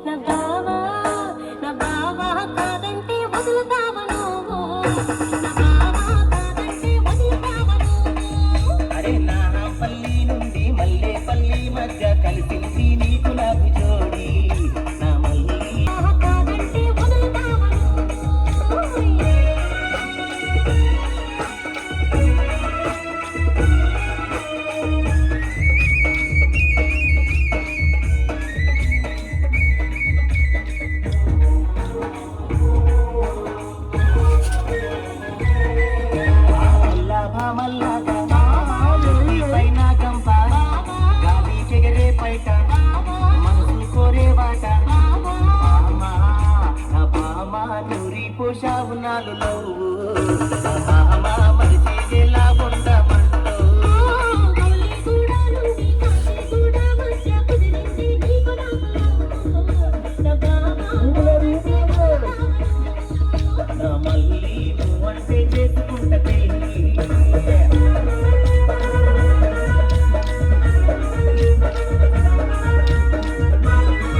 నా బావా నా బావా కాదంటే వదులుతావా నువ్వు నా బావా కాదంటే వదులుతావా నువ్వు అరే నా పల్లి నుండి మల్లె పల్లి మధ్య కలిసింది నీకు నాకు జోడి నా మల్లి కాదంటే వదులుతావా నువ్వు మల్లాగా పైన గంప గాలి చెగరే పైట మనసు కోరే వాట బామా నూరి పోషావు నాలులో